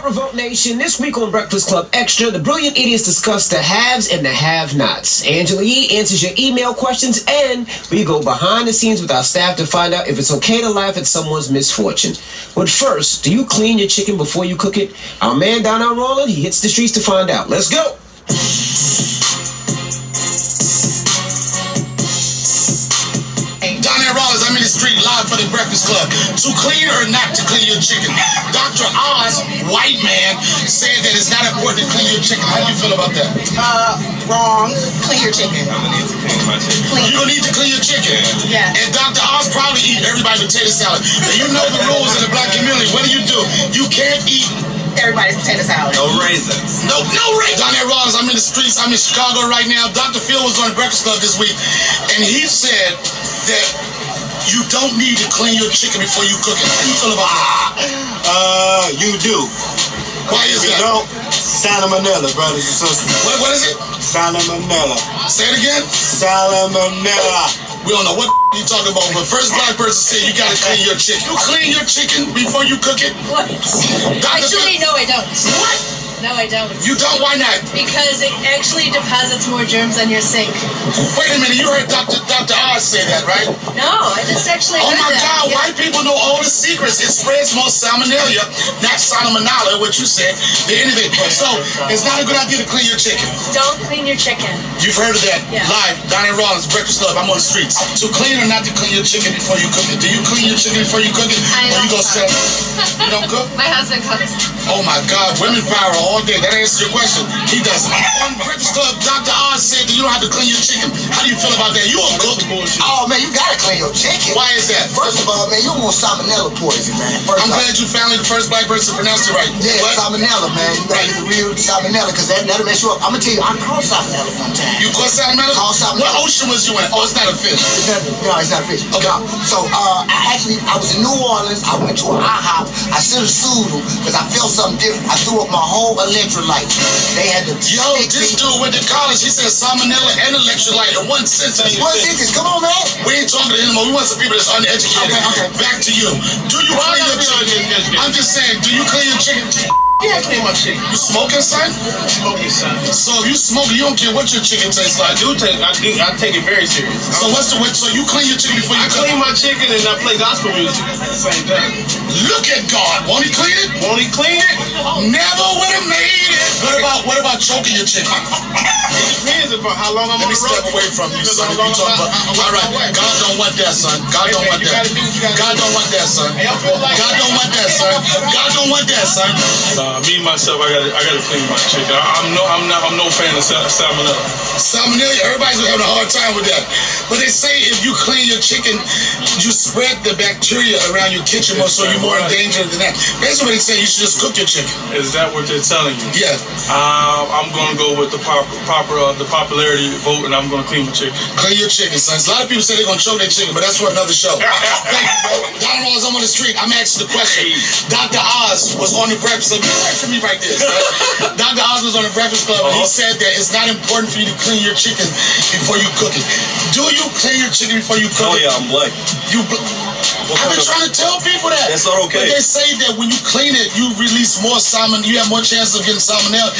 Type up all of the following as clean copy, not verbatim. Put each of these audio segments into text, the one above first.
up, Revolt Nation? This week on Breakfast Club Extra, the brilliant idiots discuss the haves and the have-nots. Angela Yee answers your email questions, and we go behind the scenes with our staff to find out if it's okay to laugh at someone's misfortune. But first, do you clean your chicken before you cook it? Our man Donnell Rawlins, he hits the streets to find out. Let's go! I'm in the street live for the Breakfast Club. To clean or not to clean your chicken? Dr. Oz, white man, said that it's not important to clean your chicken. How do you feel about that? Wrong. Clean your chicken. You don't need to clean your chicken. Yeah. And Dr. Oz probably eat everybody's potato salad. And you know the rules in the black community. What do? You can't eat everybody's potato salad. No raisins. No raisins. Donnell Rawlins, I'm in the streets. I'm in Chicago right now. Dr. Phil was on the Breakfast Club this week, and he said that you don't need to clean your chicken before you cook it. How do you feel about that? You do. Why is that? You don't. Salmonella, brothers and sisters. What is it? Salmonella. Say it again. Salmonella. We don't know what you talking about, but first black person said you gotta clean your chicken. You clean your chicken before you cook it? What? Actually, no, I don't. What? No, I don't. You don't? Why not? Because it actually deposits more germs on your sink. Wait a minute, you heard Dr. Oz say that, right? No, I just actually Oh heard my that. God, Yeah. white people know all the secrets. It spreads more salmonella, not salmonella, what you said, than anything. So, it's not a good idea to clean your chicken. Don't clean your chicken. You've heard of that. Yeah. Live, Donnell Rawlins, Breakfast Club, I'm on the streets. To clean or not to clean your chicken before you cook it? Do you clean your chicken before you cook it? I Or you don't go sell it? You don't cook? My husband cooks. Oh my God, women power all day. That answers your question. He doesn't. On Breakfast Club, Dr. Oz said that you don't have to clean your chicken. How do you feel about that? You a cook? Oh man, you gotta clean your chicken. Why is that? First of all, man, you don't want salmonella poison, man. I'm glad you finally the first black person to pronounce it right. Yeah, What? salmonella, man. You gotta get the real salmonella, because that'll mess you up. I'm gonna tell you, I caught salmonella one time. You caught salmonella? Caught salmonella. What ocean was you in? Oh, it's not a fish. No, it's not a fish. Okay. No. So, I was in New Orleans. I went to an IHOP. I should have sued them because I felt something different. I threw up my whole electrolyte. They had to Yo, this dude went to college. He said salmonella and electrolyte in one sentence. What is this? Come on, man. We ain't talking to him anymore. We want some people that's uneducated. Okay. Back to you. Do you clean your chicken? I'm just saying, do you clean your chicken? Yeah, I clean my chicken. You smoking, son? Smoking, son. So if you smoke, you don't care what your chicken tastes like. I take it very serious. So so you clean your chicken before you I cook? clean my chicken and I play gospel music at the same time. Look at God. Won't he clean it? Won't he clean it? Never would have made it. What about choking your chicken? It depends upon how long I'm Let on me the road. step away from you, Depends son. on You how long talking about, I'm all right, on my way. God don't want that, son. God don't want You that. gotta do what you gotta God do. don't want that, son. Hey, I feel like- God don't want that, son. God don't want that, son. Me myself, I gotta clean my chicken. I'm no fan of salmonella. Salmonella, everybody's having a hard time with that. But they say if you clean your chicken, you spread the bacteria around your kitchen more, so you're more in danger than that. Basically, what they say, you should just cook your chicken. Is that what they're telling you? Yeah. I'm gonna go with the popularity vote, and I'm gonna clean my chicken. Clean your chicken, son. A lot of people say they're gonna choke their chicken, but that's for another show. Thank you, bro. Donnell Rawlins, I'm on the street. I'm asking the question. Dr. Oz was on the Breakfast Club. Answer me right there, son. Dr. Oz was on the Breakfast Club, and he said that it's not important for you to clean your chicken before you cook it. Do you clean your chicken before you cook it? I'm black. I've been trying to tell people that. That's not okay. But they say that when you clean it, you release more salmon. You have more chances of getting salmonella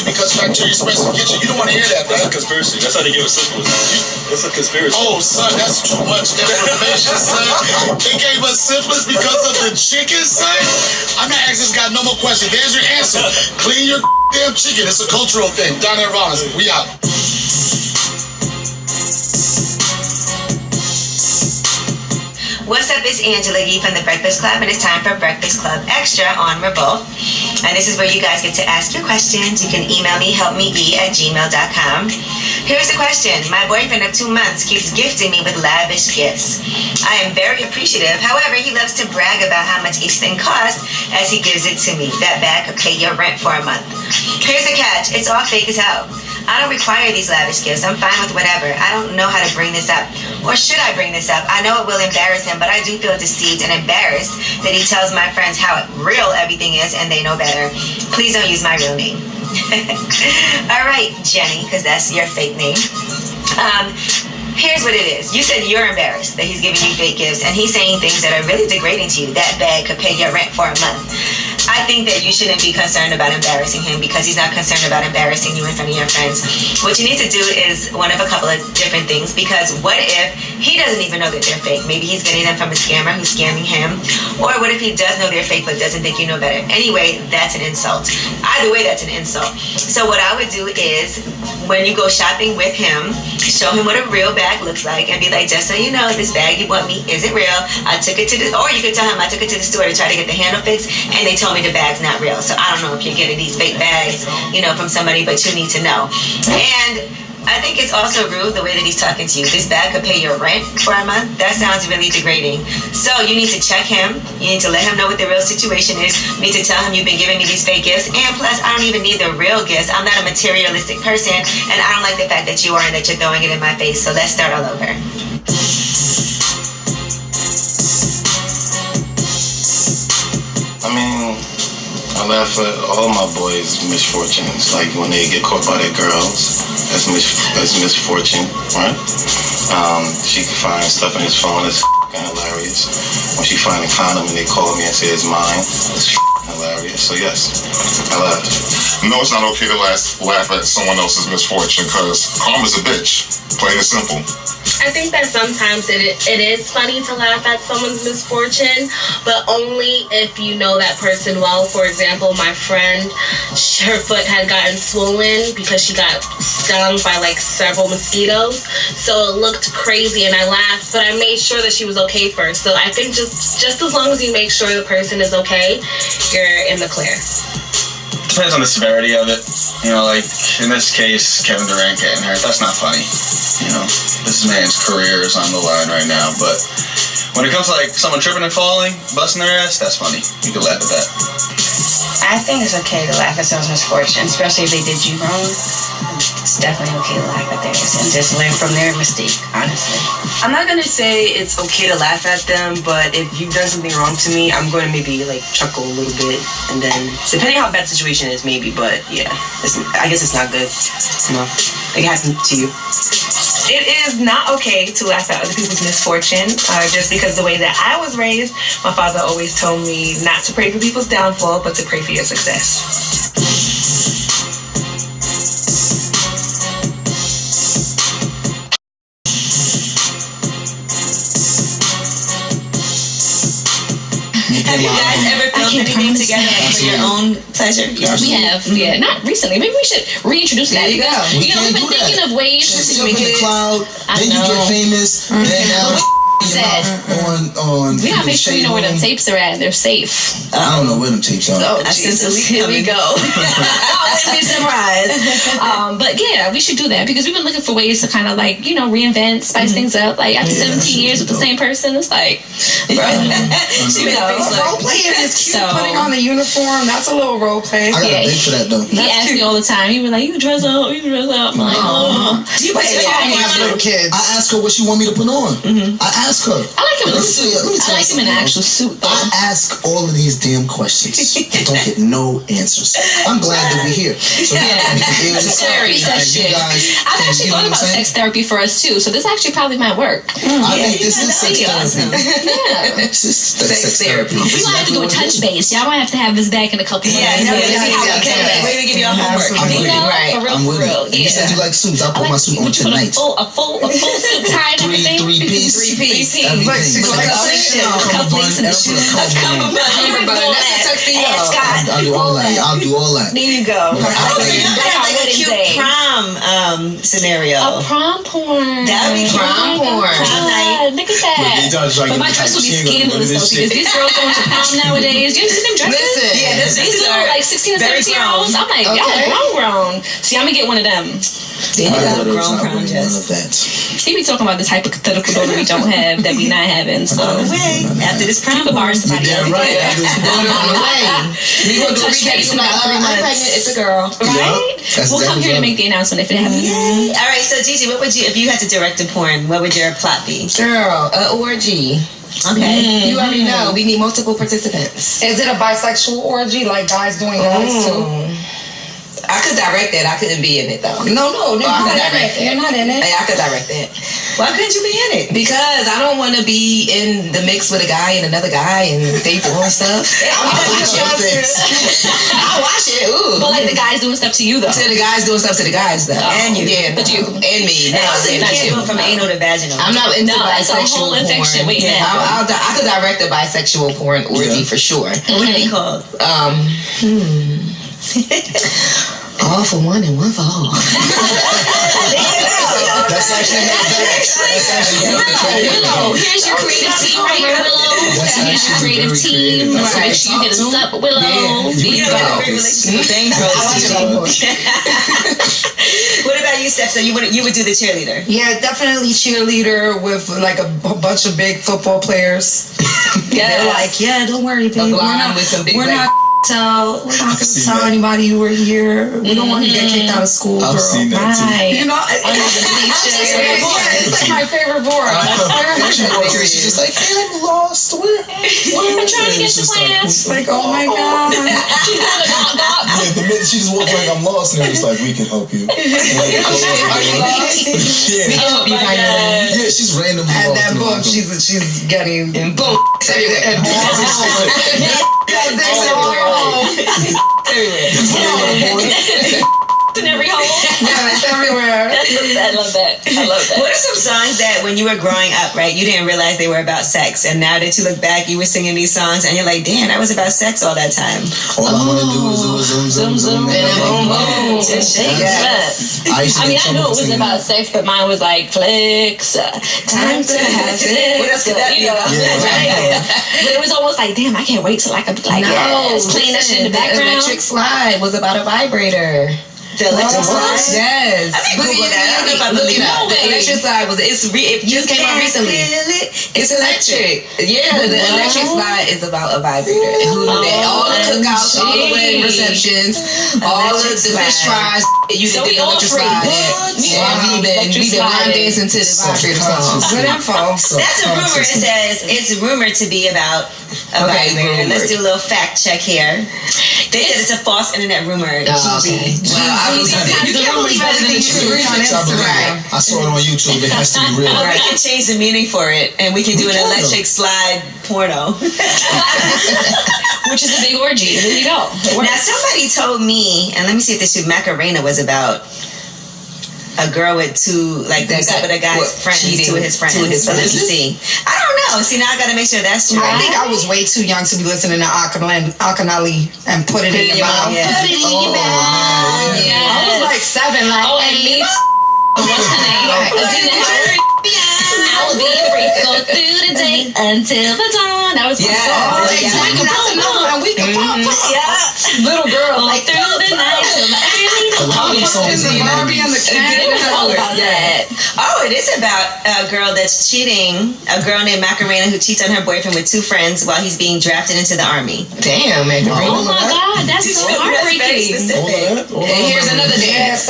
because bacteria spreads in the kitchen. You don't want to hear that, That's a right? conspiracy. That's how they give us syphilis. That's a conspiracy. Oh, son, that's too much information, son. They gave us syphilis because of the chicken, son. I'm not asking this guy no more questions. There's your answer. Clean your damn chicken. It's a cultural thing. Donnell Rawlins, we out. What's up, it's Angela Yee from the Breakfast Club, and it's time for Breakfast Club Extra on Revolt. And this is where you guys get to ask your questions. You can email me, helpmebe@gmail.com. Here's the question. My boyfriend of 2 months keeps gifting me with lavish gifts. I am very appreciative. However, he loves to brag about how much each thing costs as he gives it to me. That bag could pay your rent for a month. Here's the catch. It's all fake as hell. I don't require these lavish gifts. I'm fine with whatever. I don't know how to bring this up. Or should I bring this up? I know it will embarrass him, but I do feel deceived and embarrassed that he tells my friends how real everything is and they know better. Please don't use my real name. All right, Jenny, because that's your fake name. Here's what it is. You said you're embarrassed that he's giving you fake gifts, and he's saying things that are really degrading to you. That bag could pay your rent for a month. I think that you shouldn't be concerned about embarrassing him because he's not concerned about embarrassing you in front of your friends. What you need to do is one of a couple of different things, because what if he doesn't even know that they're fake? Maybe he's getting them from a scammer who's scamming him. Or what if he does know they're fake but doesn't think you know better? Anyway, that's an insult. Either way, that's an insult. So what I would do is when you go shopping with him, show him what a real bag looks like and be like, just so you know, this bag you bought me isn't real. I took it to the, or you could tell him I took it to the store to try to get the handle fixed and they told me the bag's not real. So I don't know if you're getting these fake bags, from somebody, but you need to know. And I think it's also rude the way that he's talking to you. This bag could pay your rent for a month. That sounds really degrading. So you need to check him. You need to let him know what the real situation is. You need to tell him you've been giving me these fake gifts. And plus, I don't even need the real gifts. I'm not a materialistic person, and I don't like the fact that you are and that you're throwing it in my face. So let's start all over. I mean, I laugh at all my boys' misfortunes. Like when they get caught by their girls, that's misfortune, right? She can find stuff in his phone that's hilarious. When she find a condom and they call me and say it's mine, it's hilarious. So yes, I laugh. No, it's not okay to laugh at someone else's misfortune because karma's a bitch. Plain and simple. I think that sometimes it is funny to laugh at someone's misfortune, but only if you know that person well. For example, my friend, her foot had gotten swollen because she got stung by like several mosquitoes. So it looked crazy and I laughed, but I made sure that she was okay first. So I think just as long as you make sure the person is okay, you're in the clear. Depends on the severity of it. Like in this case, Kevin Durant getting hurt, that's not funny. This man's career is on the line right now. But when it comes to like someone tripping and falling, busting their ass, that's funny. You can laugh at that. I think it's okay to laugh at someone's misfortune, especially if they did you wrong. It's definitely okay to laugh at theirs and just learn from their mistake, honestly. I'm not going to say it's okay to laugh at them, but if you've done something wrong to me, I'm going to maybe like chuckle a little bit, and then depending how bad the situation is, maybe, but yeah, I guess it's not good. It happened to you. It is not okay to laugh at other people's misfortune, just because the way that I was raised, my father always told me not to pray for people's downfall, but to pray for your success. Have you guys ever filmed anything together for your own pleasure? We have, yeah. Not recently. Maybe we should reintroduce that. There you go. We've been thinking of ways to still in the cloud, then you get famous, then now on we gotta make sure you know where them tapes are at. They're safe. I don't know where them tapes are. Oh, Jesus. Here we go. I wouldn't be surprised. But yeah, we should do that because we've been looking for ways to kind of like, reinvent, spice things up. Like after 17 years with the same person, it's like, bro. Role playing is cute. Putting on the uniform, that's a little role play. I gotta think for that though. He asked me all the time. He was like, you dress up. I'm like, oh. I ask her what she want me to put on. I ask her. I like him in a suit. I like him in an actual suit, though. I ask all of these damn questions. I don't get no answers. I'm glad that we're here. So we can hear this. I've actually thought about sex therapy for us, too. So this actually probably might work. I think this is sex therapy. Yeah. This is sex therapy. We might have to do a touch base. Y'all might have to have this back in a couple months. We're going to give you all homework. I'm with it. You said you like suits. I'll put my suit on tonight. A full suit tie and everything. Three piece. I'll do all that. There you go. Like a cute prom scenario. A prom porn. That would be prom porn. Prom night. Look at that. But my dress would be scandalous though because these girls going to prom nowadays. Do you see them dresses? These little like 16 or 17 year olds. I'm like, y'all grown. See, I'm gonna get one of them. Then you got a grown prom dress. He be talking about this hypothetical daughter we don't have that we not having. So after this prom, you could borrow somebody else. Right. On the way. We gonna do a recap in about 3 months. It's a girl, right? We'll come here to make the announcement if it happens. Yay. All right. So Gigi, what would you, if you had to direct a porn, what would your plot be? Girl, orgy. Okay. You already know. We need multiple participants. Is it a bisexual orgy, like guys doing guys too? I could direct that. I couldn't be in it though. No, you're not in it. I could direct that. Why couldn't you be in it? Because I don't want to be in the mix with a guy and another guy and they doing stuff. I watch it. Ooh. But like the guys doing stuff to you though. To the guys doing stuff to the guys though. And you. Yeah, but you. And me. No, you can't go from anal to vaginal. I'm not into it's a whole bisexual infection. porn. Wait, I could direct a bisexual porn orgy for sure. What would it be called? All for one and one for all. That's actually Willow, here's your creative team right here, Willow. Here's your creative team. So make sure you hit us up, Willow. What about you, Steph? So you would do the cheerleader? Yeah, definitely cheerleader with like a bunch of big football players. They're like, yeah, don't worry, babe. We're not tell anybody you were here. We don't want you to get kicked out of school, girl. I've seen that too. You know, it's like my favorite board. She's just like, hey, I'm lost. Where I'm trying to get to class. Like, oh my god. Yeah, the minute she just walked like I'm lost, and they're just like, we can help you. Yeah, she's randomly And lost. that book, she's getting boom everywhere. In every hole. Yeah, it's everywhere. I love that. What are some songs that when you were growing up, right, you didn't realize they were about sex, and now that you look back, you were singing these songs, and you're like, damn, that was about sex all that time. All I want to do is do a zoom, zoom, zoom, and boom, boom. Just shake Yes. I mean, I knew it was about sex, but mine was like flicks. Time to have sex. What else could that be about? But it was almost like, damn, I can't wait till I could be like, yes, playing that shit in the background. Electric Slide was about a vibrator. The electric slide? Yes. I think Google that. I don't know if I look it up. The electric slide it just came out recently. It's electric. Yeah, the electric slide is about a vibrator. Who do that? All the cookouts, all the wedding receptions, all of the fish fries. You can do the electric slide. Yeah, we've been line dancing to the vibrator songs. Good info. That's a rumor. It says it's rumored to be about a vibrator. Let's do a little fact check here. They said it's a false internet rumor. Okay. Well, I believe it. You can't believe everything you read on Instagram. I saw it on YouTube. It has to be real. We can change the meaning for it, and we can do an electric slide porno. Which is a big orgy. There you go. Now, somebody told me, and let me see if this Macarena was about a girl with two, like a couple of guys' friends, two of his friends. So let me see. I don't know. See, now I got to make sure that's true. I think I was way too young to be listening to Akanali and put it in your mouth. Put it in your mouth. I was like 7. Like, and me. What's the name? I will be free. Go through the day until the dawn. That was my song. Exactly. That's another one. We can pop. Yeah. Little girl. Like through the night till the Barbie and the cat. It was all about that. Oh, it is about a girl that's cheating. A girl named Macarena who cheats on her boyfriend with two friends while he's being drafted into the army. Damn, Macarena. Oh my God, that's so heartbreaking. And here's another dance.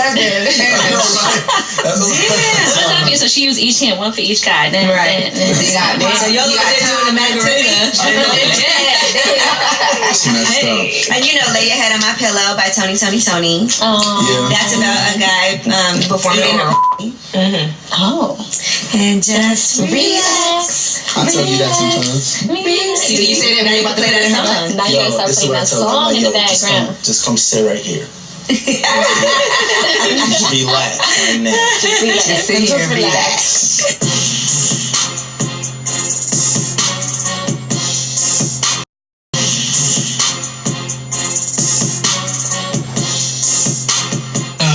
So she used each hand, one for each guy. Then, right. So y'all look at doing the Macarena. And you know, Lay Your Head on My Pillow by Tony. That's about a guy performing her. Oh. And just relax. I tell you that sometimes. See, you say that now you about to play that song. Now you gotta start playing that song in the background. Just come sit right here. Just relax right now. Just sit here and relax.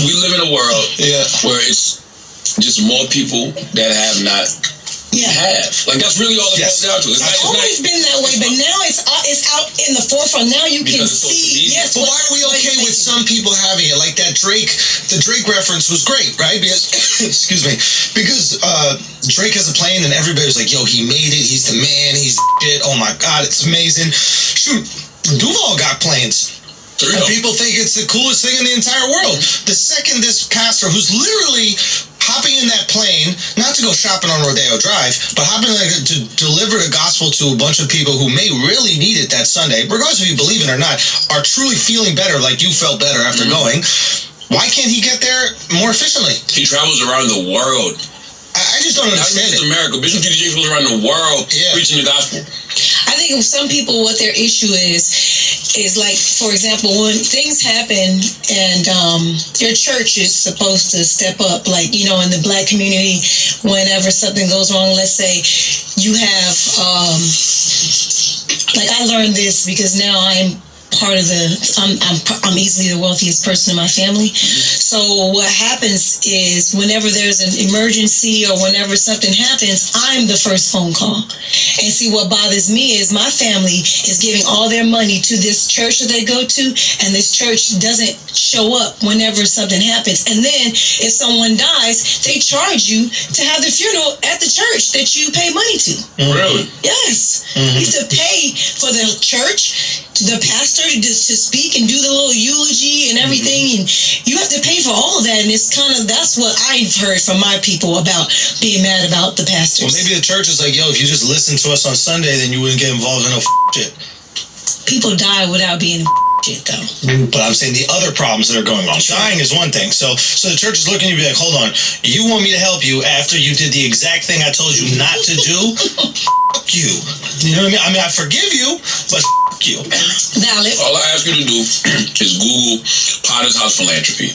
We live in a world where it's just more people that have not have. Like, that's really all it comes down to. It's always been that way, but now it's out in the forefront. Now you can see. Yes, but why are we okay with some people having it? Like that the Drake reference was great, right? Because, excuse me, because Drake has a plane and everybody's like, yo, he made it. He's the man. He's shit. Oh my God, it's amazing. Shoot, Duval got planes. And people think it's the coolest thing in the entire world. The second this pastor, who's literally hopping in that plane, not to go shopping on Rodeo Drive, but hopping to deliver the gospel to a bunch of people who may really need it that Sunday, regardless if you believe it or not, are truly feeling better like you felt better after going. Why can't he get there more efficiently? He travels around the world. I just don't understand it. America. Bishop T.D. Jakes was around the world preaching the gospel. I think some people, what their issue is like, for example, when things happen and your church is supposed to step up, like, you know, in the black community, whenever something goes wrong, let's say you have, like, I learned this because now I'm part of I'm easily the wealthiest person in my family. So what happens is whenever there's an emergency or whenever something happens, I'm the first phone call. And see, what bothers me is my family is giving all their money to this church that they go to, and this church doesn't show up whenever something happens. And then if someone dies, they charge you to have the funeral at the church that you pay money to. Really? Yes. You have to pay for the church, the pastor to speak and do the little eulogy and everything, and you have to pay for all of that. And it's kind of, that's what I've heard from my people about being mad about the pastors. Well, maybe the church is like, yo, if you just listen to us on Sunday, then you wouldn't get involved in no shit. People die without being shit, though. But I'm saying the other problems that are going on. Dying is one thing. So the church is looking at you and be like, hold on, you want me to help you after you did the exact thing I told you not to do? You. You know what I mean? I forgive you, but you. Valid. All I ask you to do is Google Potter's House Philanthropy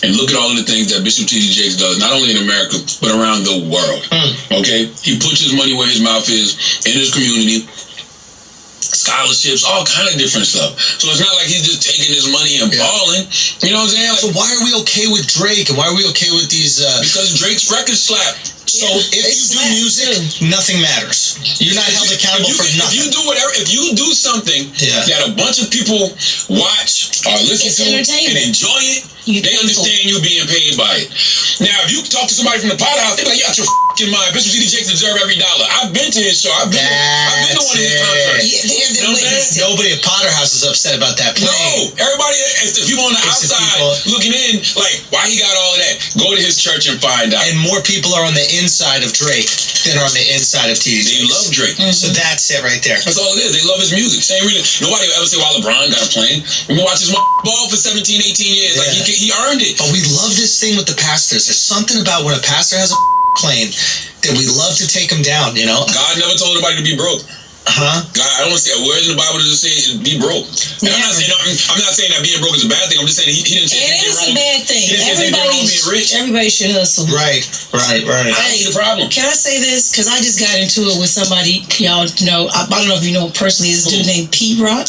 and look at all of the things that Bishop T.D. Jakes does, not only in America, but around the world. Okay? He puts his money where his mouth is in his community. Scholarships, all kind of different stuff. So it's not like he's just taking his money and balling. You know what I'm saying? Like, so why are we okay with Drake and why are we okay with these? Because Drake's record slap. So if you do music, nothing matters. You're not held accountable for nothing. If you do something that a bunch of people watch or listen to and enjoy it, they understand you being paid by it. Now, if you talk to somebody from the Potter House, they're like, you out your f***ing mind. Bishop T.D. Jakes deserve every dollar. I've been to his show. I've been to one of his concerts. You know what I'm saying? Nobody at Potter House is upset about that play. No, everybody, the people on the outside looking in, like, why he got all of that? Go to his church and find out. And more people are on the inside of Drake than on the inside of T.D. They love Drake. So that's it right there. That's all it is. They love his music. Same reason. Nobody will ever say, well, LeBron got a plane. We've been watching his ball for 17, 18 years. Like, he earned it. But we love this thing with the pastors. There's something about when a pastor has a plane that we love to take him down, you know? God never told anybody to be broke. Huh? God, I don't see where in the Bible does it say be broke. And I'm not saying that being broke is a bad thing. I'm just saying he didn't say it is a bad thing. Everybody should hustle. Right. I don't see the problem. Can I say this? Because I just got into it with somebody, y'all know, I don't know if you know personally, this dude named Pete Rock.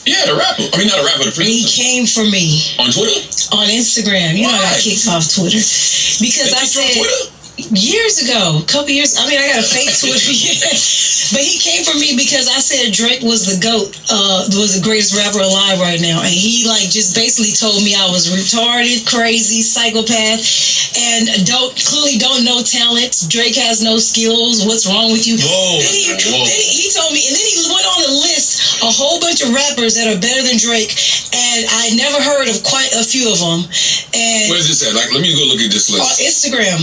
Yeah, the rapper. I mean, not a rapper, the He came for me. On Twitter? On Instagram. You know, I got kicked off Twitter. Because I said... Years ago, a couple years, I mean, I got a fake Twitter, but he came for me because I said Drake was the GOAT, was the greatest rapper alive right now, and he like just basically told me I was retarded, crazy, psychopath, and clearly don't know talent. Drake has no skills. What's wrong with you? Then he told me, and then he went on to list a whole bunch of rappers that are better than Drake, and I never heard of quite a few of them. And where's this at? Like, let me go look at this list. On Instagram,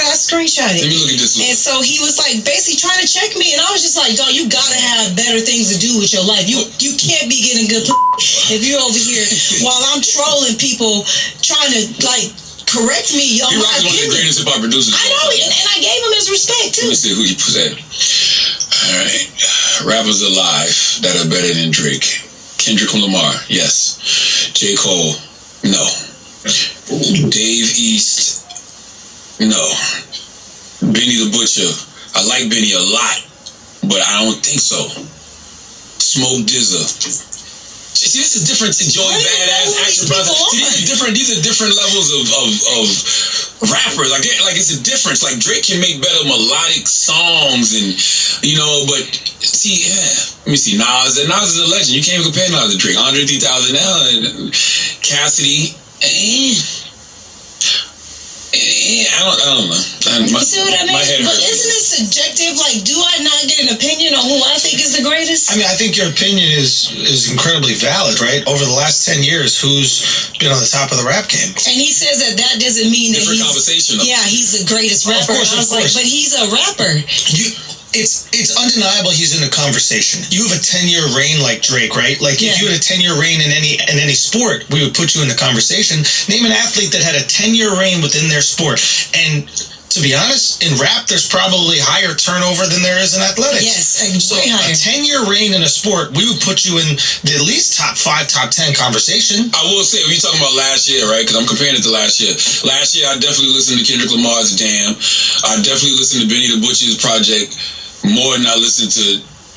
I screenshot it. Let me look at this list. And so he was like basically trying to check me, and I was just like, dog, you gotta have better things to do with your life. You can't be getting good if you're over here while I'm trolling people trying to like correct me on my opinion. One of the greatest hip hop producers. I know, and I gave him his respect too. Let me see who you put that. All right, rappers alive that are better than Drake. Kendrick Lamar, yes. J. Cole, no. Dave East, no. Benny the Butcher, I like Benny a lot, but I don't think so. Smoke DZA. See, this is different to Joey Badass, Action Brother. These are different levels of rappers. Like it's a difference. Like Drake can make better melodic songs, and you know, but see, let me see. Nas is a legend. You can't even compare Nas to Drake. Andre 3000 now, and Cassidy. I don't know. You see what I mean? But isn't it subjective? Like, do I not get an opinion on who I think is the greatest? I mean, I think your opinion is incredibly valid, right? Over the last 10 years, who's been on the top of the rap game? And he says that doesn't mean that he's the greatest rapper. Of course. Like, but he's a rapper. It's undeniable he's in the conversation. You have a 10-year reign like Drake, right? Like if you had a 10-year reign in any sport, we would put you in the conversation. Name an athlete that had a 10-year reign within their sport. And to be honest, in rap, there's probably higher turnover than there is in athletics. Yes, so way higher. A 10-year reign in a sport, we would put you in the at least top 5, top 10 conversation. I will say, if you're talking about last year, right? Because I'm comparing it to last year. Last year, I definitely listened to Kendrick Lamar's Damn. I definitely listened to Benny the Butcher's Project more than I listened to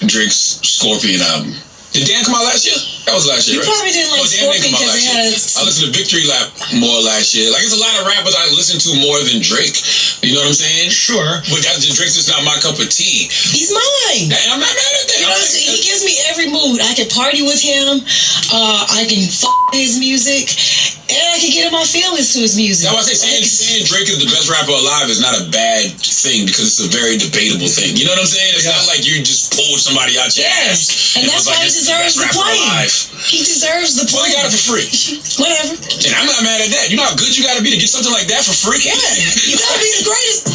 Drake's Scorpion album. Did Dan come out last year? That was last year, You right? probably didn't like Scorpion because they had I listened to Victory Lap more last year. Like, there's a lot of rappers I listen to more than Drake. You know what I'm saying? Sure. But Drake's just not my cup of tea. He's mine. And I'm not mad at that. You know, he gives me every mood. I can party with him. I can his music. And I can get in my feelings to his music. Now, I say saying Drake is the best rapper alive is not a bad thing because it's a very debatable thing. You know what I'm saying? It's not like you just pulled somebody out your ass. And that's why he deserves the play. He deserves the play. Well, he got it for free. Whatever. And I'm not mad at that. You know how good you got to be to get something like that for free? Yeah. You got to be the greatest.